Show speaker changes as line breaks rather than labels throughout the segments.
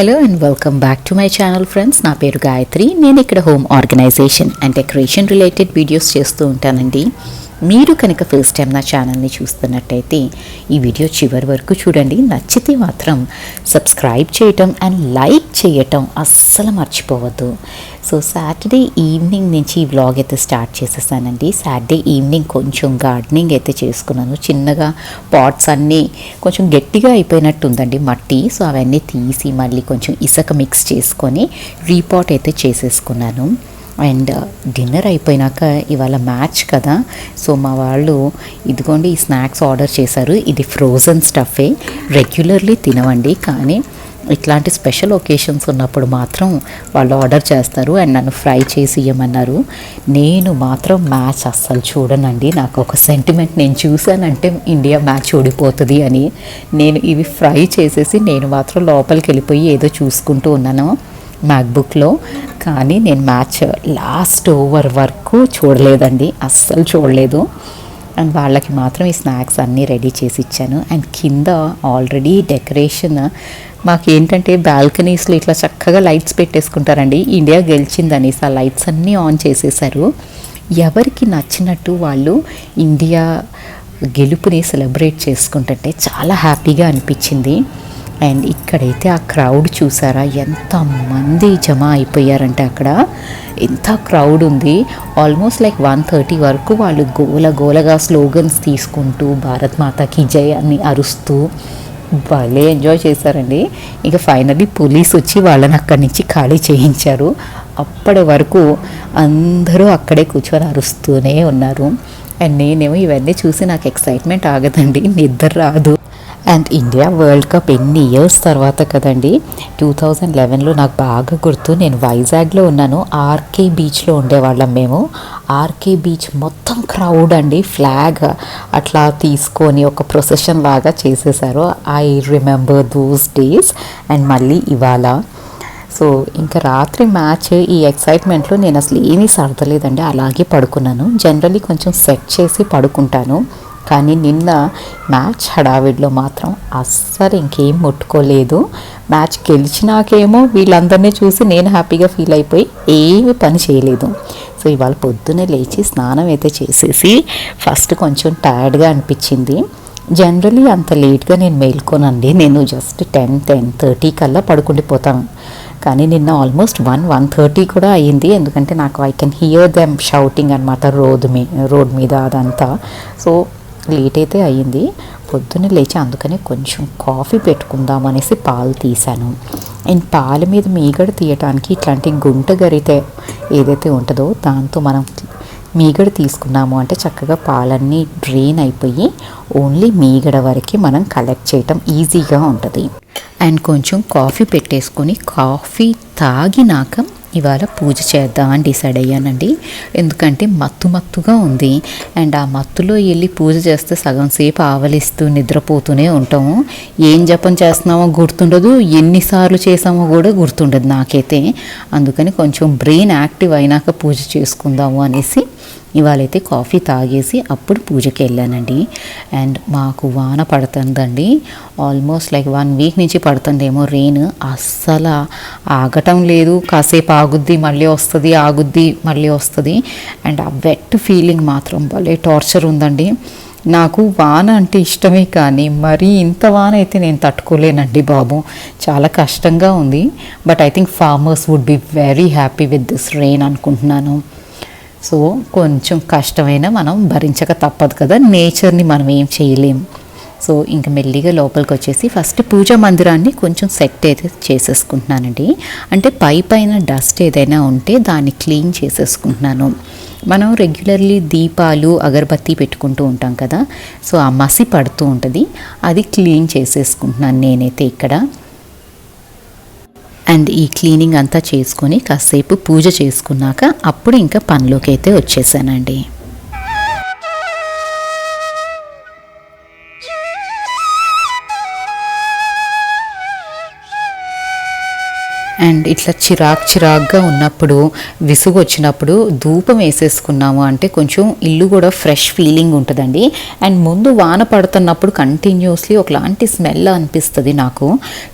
Hello and welcome back to my channel friends. నా పేరు గాయత్రి. నేను ఇక్కడ home organization and decoration related videos చేస్తూ ఉంటానండి. మీరు కనుక ఫస్ట్ టైం నా ఛానల్ని చూస్తున్నట్టయితే ఈ వీడియో చివరి వరకు చూడండి. నచ్చితే మాత్రం సబ్స్క్రైబ్ చేయటం అండ్ లైక్ చేయటం అస్సలు మర్చిపోవద్దు. సో సాటర్డే ఈవినింగ్ నుంచి ఈ వ్లాగ్ అయితే స్టార్ట్ చేసేసానండి. సాటర్డే ఈవినింగ్ కొంచెం గార్డెనింగ్ అయితే చేసుకున్నాను. చిన్నగా పాట్స్ అన్నీ కొంచెం గట్టిగా అయిపోయినట్టు ఉందండి మట్టి. సో అవన్నీ తీసి మళ్ళీ కొంచెం ఇసుక మిక్స్ చేసుకొని రీపాట్ అయితే చేసేసుకున్నాను. అండ్ డిన్నర్ అయిపోయినాక ఇవాళ మ్యాచ్ కదా, సో మా వాళ్ళు ఇదిగోండి ఈ స్నాక్స్ ఆర్డర్ చేశారు. ఇది ఫ్రోజన్ స్టఫే, రెగ్యులర్లీ తినవండి, కానీ ఇట్లాంటి స్పెషల్ ఒకేషన్స్ ఉన్నప్పుడు మాత్రం వాళ్ళు ఆర్డర్ చేస్తారు అండ్ నన్ను ఫ్రై చేసి ఇవ్వమన్నారు. నేను మాత్రం మ్యాచ్ అస్సలు చూడనండి. నాకు ఒక సెంటిమెంట్, నేను చూశానంటే ఇండియా మ్యాచ్ ఓడిపోతుంది అని. నేను ఇవి ఫ్రై చేసేసి నేను మాత్రం లోపలికి వెళ్ళిపోయి ఏదో చూసుకుంటూ ఉన్నాను మ్యాక్బుక్లో. కానీ నేను మ్యాచ్ లాస్ట్ ఓవర్ వరకు చూడలేదండి, అస్సలు చూడలేదు. అండ్ వాళ్ళకి మాత్రం ఈ స్నాక్స్ అన్నీ రెడీ చేసి ఇచ్చాను. అండ్ కింద ఆల్రెడీ డెకరేషన్ మాకేంటంటే బాల్కనీస్లో ఇట్లా చక్కగా లైట్స్ పెట్టేసుకుంటారండి. ఇండియా గెలిచిందని ఆ లైట్స్ అన్నీ ఆన్ చేసేసారు. ఎవరికి నచ్చినట్టు వాళ్ళు ఇండియా గెలుపుని సెలబ్రేట్ చేసుకుంటుంటే చాలా హ్యాపీగా అనిపించింది. అండ్ ఇక్కడైతే ఆ క్రౌడ్ చూసారా, ఎంతమంది జమ అయిపోయారంటే అక్కడ ఎంత క్రౌడ్ ఉంది. ఆల్మోస్ట్ లైక్ 1:30 వరకు వాళ్ళు గోలగా స్లోగన్స్ తీసుకుంటూ భారత్ మాతాకి జై అని అరుస్తూ భలే ఎంజాయ్ చేశారండి. ఇక ఫైనల్లీ పోలీస్ వచ్చి వాళ్ళని అక్కడి నుంచి ఖాళీ చేయించారు. అప్పటి వరకు అందరూ అక్కడే కూర్చొని అరుస్తూనే ఉన్నారు. అండ్ నేనేమో ఇవన్నీ చూసి నాకు ఎక్సైట్మెంట్ ఆగదండి, నిద్ర రాదు. అండ్ ఇండియా వరల్డ్ కప్ ఎన్ని ఇయర్స్ తర్వాత కదండి, 2011లో నాకు బాగా గుర్తు. నేను వైజాగ్లో ఉన్నాను, ఆర్కే బీచ్లో ఉండేవాళ్ళం మేము. ఆర్కే బీచ్ మొత్తం క్రౌడ్ అండి, ఫ్లాగ్ అట్లా తీసుకొని ఒక ప్రొసెషన్ లాగా చేసేసారు. I remember those days. And మళ్ళీ ఇవాళ సో ఇంకా రాత్రి మ్యాచ్, ఈ ఎక్సైట్మెంట్లో నేను అసలు ఏమీ సర్దలేదండి, అలాగే పడుకున్నాను. జనరల్లీ కొంచెం సెట్ చేసి పడుకుంటాను, కానీ నిన్న మ్యాచ్ హడావిడిలో మాత్రం అస్సలు ఇంకేం ముట్టుకోలేదు. మ్యాచ్ గెలిచినాకేమో వీళ్ళందరినీ చూసి నేను హ్యాపీగా ఫీల్ అయిపోయి ఏమి పని చేయలేదు. సో ఇవాళ పొద్దున్నే లేచి స్నానం అయితే చేసేసి ఫస్ట్ కొంచెం టైర్డ్గా అనిపించింది. జనరలీ అంత లేట్గా నేను మేల్కోనండి, నేను జస్ట్ 10-10:30 కల్లా పడుకుండిపోతాను. కానీ నిన్న ఆల్మోస్ట్ 1:30 కూడా అయ్యింది. ఎందుకంటే నాకు I can hear them shouting అనమాట రోడ్ మీద అదంతా. సో లేట్ అయితే అయ్యింది. పొద్దున్నే లేచి అందుకని కొంచెం కాఫీ పెట్టుకుందాం అనేసి పాలు తీశాను. అండ్ పాల మీద మీగడ తీయటానికి ఇట్లాంటి గుంట గరిటె ఏదైతే ఉంటుందో దాంతో మనం మీగడ తీసుకున్నాము అంటే చక్కగా పాలన్నీ డ్రైన్ అయిపోయి ఓన్లీ మీగడ వరకు మనం కలెక్ట్ చేయటం ఈజీగా ఉంటుంది. అండ్ కొంచెం కాఫీ పెట్టేసుకొని కాఫీ తాగినాక ఇవాళ పూజ చేద్దామని డిసైడ్ అయ్యానండి. ఎందుకంటే మత్తుగా ఉంది. అండ్ ఆ మత్తులో వెళ్ళి పూజ చేస్తే సగం సేపు ఆవలిస్తూ నిద్రపోతూనే ఉంటాము. ఏం జపం చేస్తున్నామో గుర్తుండదు, ఎన్నిసార్లు చేసామో కూడా గుర్తుండదు నాకైతే. అందుకని కొంచెం బ్రెయిన్ యాక్టివ్ అయినాక పూజ చేసుకుందాము అనేసి ఇవాళైతే కాఫీ తాగేసి అప్పుడు పూజకి వెళ్ళానండి. అండ్ మాకు వాన పడుతుందండి, ఆల్మోస్ట్ లైక్ 1 వీక్ నుంచి పడుతుందేమో రెయిన్. అస్సలు ఆగటం లేదు, కాసేపు ఆగుద్ది మళ్ళీ వస్తుంది, ఆగుద్ది మళ్ళీ వస్తుంది. అండ్ ఆ వెట్ ఫీలింగ్ మాత్రం భలే టార్చర్ ఉందండి. నాకు వాన అంటే ఇష్టమే, కానీ మరీ ఇంత వాన అయితే నేను తట్టుకోలేనండి బాబు, చాలా కష్టంగా ఉంది. But I think farmers would be very happy with this rain అనుకుంటున్నాను. సో కొంచెం కష్టమైనా మనం భరించక తప్పదు కదా, నేచర్ని మనం ఏం చేయలేం. సో ఇంక మెల్లిగా లోపలికి వచ్చేసి ఫస్ట్ పూజా మందిరాన్ని కొంచెం సెట్ అయితే చేసేసుకుంటున్నానండి. అంటే పైన డస్ట్ ఏదైనా ఉంటే దాన్ని క్లీన్ చేసేసుకుంటున్నాను. మనం రెగ్యులర్లీ దీపాలు అగరబత్తి పెట్టుకుంటూ ఉంటాం కదా, సో ఆ మసి పడుతూ ఉంటుంది, అది క్లీన్ చేసేసుకుంటున్నాను నేనైతే ఇక్కడ. అండ్ ఈ క్లీనింగ్ అంతా చేసుకొని కాసేపు పూజ చేసుకున్నాక అప్పుడు ఇంకా పనిలోకి అయితే వచ్చేసానండి. అండ్ ఇట్లా చిరాగ్గా ఉన్నప్పుడు, విసుగు వచ్చినప్పుడు ధూపం వేసేసుకున్నాము అంటే కొంచెం ఇల్లు కూడా ఫ్రెష్ ఫీలింగ్ ఉంటుందండి. అండ్ ముందు వాన పడుతున్నప్పుడు కంటిన్యూస్లీ ఒకలాంటి స్మెల్ అనిపిస్తుంది నాకు.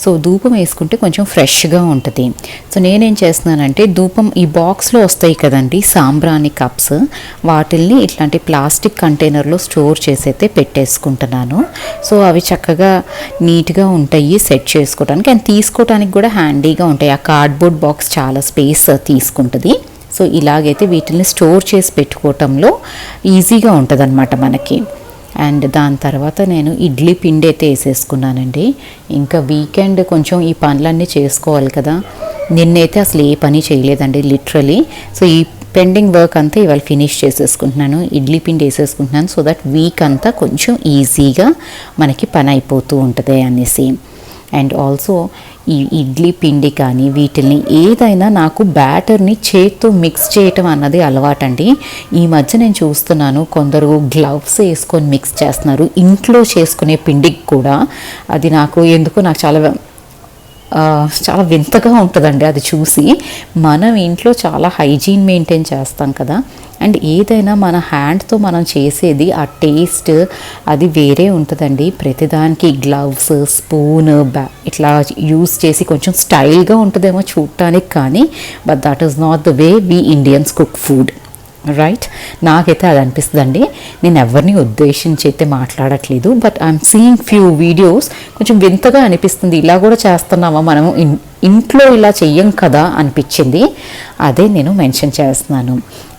సో ధూపం వేసుకుంటే కొంచెం ఫ్రెష్గా ఉంటుంది. సో నేనేం చేస్తున్నానంటే ధూపం ఈ బాక్స్లో వస్తాయి కదండి సాంబ్రాణి కప్స్, వాటిల్ని ఇట్లాంటి ప్లాస్టిక్ కంటైనర్లో స్టోర్ చేసి అయితే పెట్టేసుకుంటున్నాను. సో అవి చక్కగా నీట్గా ఉంటాయి సెట్ చేసుకోవడానికి, అండ్ తీసుకోవడానికి కూడా హ్యాండీగా ఉంటాయి. ఆ కార్డ్బోర్డ్ బాక్స్ చాలా స్పేస్ తీసుకుంటుంది. సో ఇలాగైతే వీటిని స్టోర్ చేసి పెట్టుకోవటంలో ఈజీగా ఉంటుంది అన్నమాట మనకి. అండ్ దాని తర్వాత నేను ఇడ్లీ పిండి అయితే వేసేసుకున్నానండి. ఇంకా వీకెండ్ కొంచెం ఈ పనులన్నీ చేసుకోవాలి కదా, నిన్నైతే అసలు ఏ పని చేయలేదండి లిటరలీ. సో ఈ పెండింగ్ వర్క్ అంతా ఇవాళ ఫినిష్ చేసేసుకుంటున్నాను, ఇడ్లీ పిండి వేసేసుకుంటున్నాను. సో దట్ వీక్ అంతా కొంచెం ఈజీగా మనకి పని అయిపోతూ ఉంటుంది అనేసి. అండ్ ఆల్సో ఈ ఇడ్లీ పిండి కానీ వీటిని ఏదైనా నాకు బ్యాటర్ని చేత్తో మిక్స్ చేయటం అన్నది అలవాటండి. ఈ మధ్య నేను చూస్తున్నాను కొందరు గ్లవ్స్ వేసుకొని మిక్స్ చేస్తున్నారు ఇంట్లో చేసుకునే పిండికి కూడా. అది నాకు ఎందుకో నాకు చాలా వింతగా ఉంటుందండి అది చూసి. మనం ఇంట్లో చాలా హైజీన్ మెయింటైన్ చేస్తాం కదా, అండ్ ఏదైనా మన హ్యాండ్తో మనం చేసేది ఆ టేస్ట్ అది వేరే ఉంటుందండి. ప్రతిదానికి గ్లవ్స్, స్పూన్, ఇట్లా యూస్ చేసి కొంచెం స్టైల్గా ఉంటుందేమో చూడటానికి, కానీ but that is not the way we Indians cook food, right? నాకైతే అది అనిపిస్తుందండి. నేను ఎవరిని ఉద్దేశించి అయితే మాట్లాడట్లేదు, but I'm seeing few videos, కొంచెం వింతగా అనిపిస్తుంది. ఇలా కూడా చేస్తున్నామా మనము, ఇంట్లో ఇలా చెయ్యం కదా అనిపించింది. అదే నేను మెన్షన్ చేస్తున్నాను.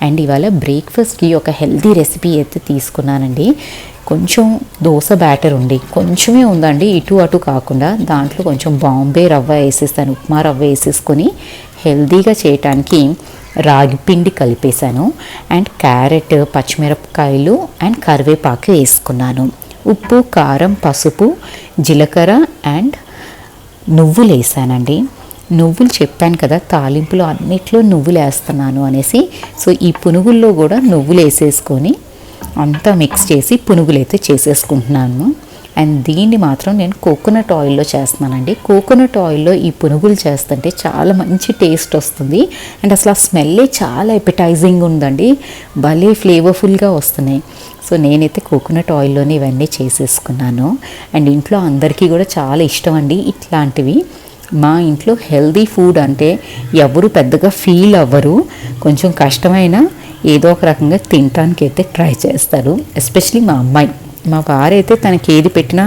అండ్ ఇవాళ బ్రేక్ఫాస్ట్కి ఒక హెల్తీ రెసిపీ అయితే తీసుకున్నానండి. కొంచెం దోశ బ్యాటర్ ఉండి, కొంచెమే ఉందండి, ఇటు అటు కాకుండా దాంట్లో కొంచెం బాంబే రవ్వ వేసేస్తాను, ఉప్మా రవ్వ వేసేసుకొని హెల్తీగా చేయటానికి రాగి పిండి కలిపేశాను. అండ్ క్యారెట్, పచ్చిమిరపకాయలు అండ్ కరివేపాకు వేసుకున్నాను. ఉప్పు, కారం, పసుపు, జీలకర్ర అండ్ నువ్వులు వేసానండి. నువ్వులు చెప్పాను కదా తాలింపులో అన్నిట్లో నువ్వులు వేస్తున్నాను అనేసి. సో ఈ పునుగుల్లో కూడా నువ్వులు వేసేసుకొని అంతా మిక్స్ చేసి పునుగులు అయితే చేసేసుకుంటున్నాను. అండ్ దీన్ని మాత్రం నేను కోకోనట్ ఆయిల్లో చేస్తున్నానండి. కోకోనట్ ఆయిల్లో ఈ పునుగులు చేస్తుంటే చాలా మంచి టేస్ట్ వస్తుంది. అండ్ అసలు ఆ స్మెల్లే చాలా ఎపిటైజింగ్ ఉందండి, భలే ఫ్లేవర్ఫుల్గా వస్తున్నాయి. సో నేనైతే కోకోనట్ ఆయిల్లోనే ఇవన్నీ చేసేసుకున్నాను. అండ్ ఇంట్లో అందరికీ కూడా చాలా ఇష్టం అండి ఇట్లాంటివి. మా ఇంట్లో హెల్దీ ఫుడ్ అంటే ఎవరు పెద్దగా ఫీల్ అవ్వరు, కొంచెం కష్టమైన ఏదో ఒక రకంగా తినటానికి అయితే ట్రై చేస్తారు. ఎస్పెషలీ మా అమ్మాయి, మా వారైతే తనకి ఏది పెట్టినా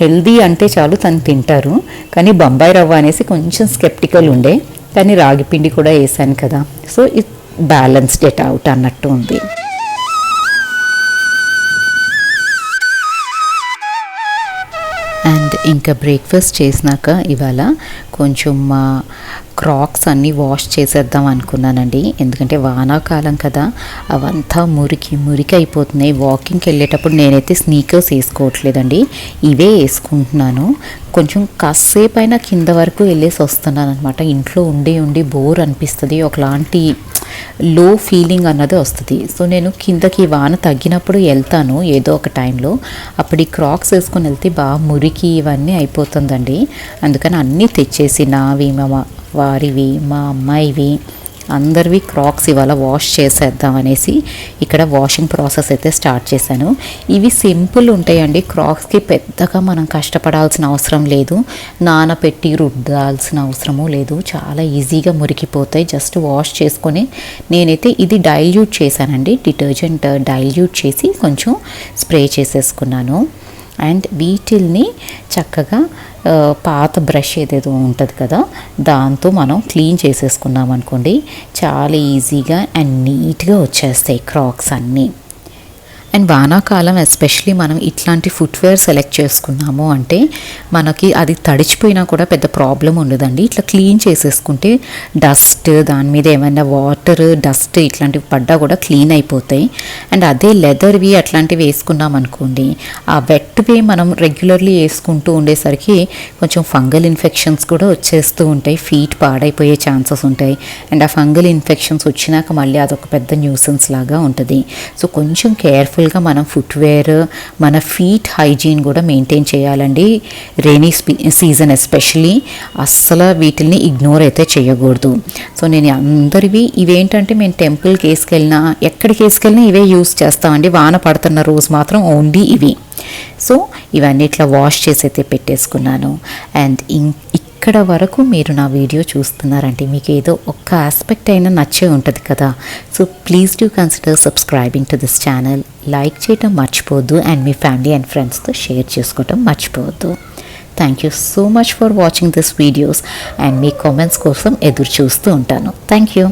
హెల్దీ అంటే చాలు తను తింటారు. కానీ బొంబాయి రవ్వ అనేసి కొంచెం స్కెప్టికల్ ఉండే, కానీ రాగి పిండి కూడా వేసాను కదా, so it balanced it out అన్నట్టు ఉంది. అండ్ ఇంకా బ్రేక్ఫాస్ట్ చేసినాక ఇవాళ కొంచెం క్రాక్స్ అన్నీ వాష్ చేసేద్దాం అనుకున్నానండి. ఎందుకంటే వానాకాలం కదా, అవంతా మురికి అయిపోతున్నాయి. వాకింగ్కి వెళ్ళేటప్పుడు నేనైతే స్నీకర్స్ వేసుకోవట్లేదండి, ఇవే వేసుకుంటున్నాను. కొంచెం కాసేపు అయినా కింద వరకు వెళ్ళేసి వస్తున్నాను అనమాట. ఇంట్లో ఉండి బోర్ అనిపిస్తుంది, ఒకలాంటి లో ఫీలింగ్ అన్నది వస్తుంది. సో నేను కిందకి వాన తగ్గినప్పుడు వెళ్తాను ఏదో ఒక టైంలో, అప్పుడు ఈ క్రాక్స్ వేసుకొని వెళ్తే బాగా మురికి ఇవన్నీ అయిపోతుందండి. అందుకని అన్నీ తెచ్చేసి నావి, మా వారివి, మా అమ్మాయివి, అందరివి క్రాక్స్ ఇవాళ వాష్ చేసేద్దాం అనేసి ఇక్కడ వాషింగ్ ప్రాసెస్ అయితే స్టార్ట్ చేశాను. ఇవి సింపుల్ ఉంటాయండి, క్రాక్స్కి పెద్దగా మనం కష్టపడాల్సిన అవసరం లేదు, నానపెట్టి రుద్దాల్సిన అవసరము లేదు, చాలా ఈజీగా మురికిపోతాయి. జస్ట్ వాష్ చేసుకొని నేనైతే ఇది డైల్యూట్ చేశానండి, డిటర్జెంట్ డైల్యూట్ చేసి కొంచెం స్ప్రే చేసేసుకున్నాను. అండ్ వీటిల్ని చక్కగా పాత బ్రష్ ఏదేదో ఉంటుంది కదా దాంతో మనం క్లీన్ చేసేసుకున్నాం అనుకోండి, చాలా ఈజీగా అండ్ నీట్గా వచ్చేస్తాయి క్రాక్స్ అన్నీ. అండ్ వానాకాలం ఎస్పెషలీ మనం ఇట్లాంటి ఫుట్వేర్ సెలెక్ట్ చేసుకున్నాము అంటే మనకి అది తడిచిపోయినా కూడా పెద్ద ప్రాబ్లం ఉండదండి. ఇట్లా క్లీన్ చేసేసుకుంటే డస్ట్, దాని మీద ఏమైనా వాటర్, డస్ట్ ఇట్లాంటివి పడ్డా కూడా క్లీన్ అయిపోతాయి. అండ్ అదే లెదర్వి అట్లాంటివి వేసుకున్నాం అనుకోండి, ఆ వెట్వి మనం రెగ్యులర్లీ వేసుకుంటూ ఉండేసరికి కొంచెం ఫంగల్ ఇన్ఫెక్షన్స్ కూడా వచ్చేస్తూ ఉంటాయి, ఫీట్ పాడైపోయే ఛాన్సెస్ ఉంటాయి. అండ్ ఆ ఫంగల్ ఇన్ఫెక్షన్స్ వచ్చినాక మళ్ళీ అదొక పెద్ద న్యూసెన్స్ లాగా ఉంటుంది. సో కొంచెం కేర్ఫుల్ కేర్ఫుల్గా మనం ఫుట్వేర్, మన ఫీట్ హైజీన్ కూడా మెయింటైన్ చేయాలండి. రైనీ సీజన్ ఎస్పెషలీ అస్సలు వీటిని ఇగ్నోర్ అయితే చేయకూడదు. సో నేను అందరివి ఇవేంటంటే మేము టెంపుల్కి వేసుకెళ్ళినా ఎక్కడికి వేసుకెళ్ళినా ఇవే యూస్ చేస్తామండి. వాన పడుతున్న రోజు మాత్రం ఓన్లీ ఇవి. సో ఇవన్నీ ఇట్లా వాష్ చేసి అయితే పెట్టేసుకున్నాను. అండ్ ఇక్కడ వరకు మీరు నా వీడియో చూస్తున్నారంటే మీకు ఏదో ఒక్క ఆస్పెక్ట్ అయినా నచ్చే ఉంటుంది కదా. So please do consider subscribing to this channel. Like చేయడం మర్చిపోవద్దు అండ్ మీ ఫ్యామిలీ అండ్ ఫ్రెండ్స్తో షేర్ చేసుకోవడం మర్చిపోవద్దు. Thank you so much for watching this videos and me comments కోసం ఎదురు చూస్తూ ఉంటాను. Thank you.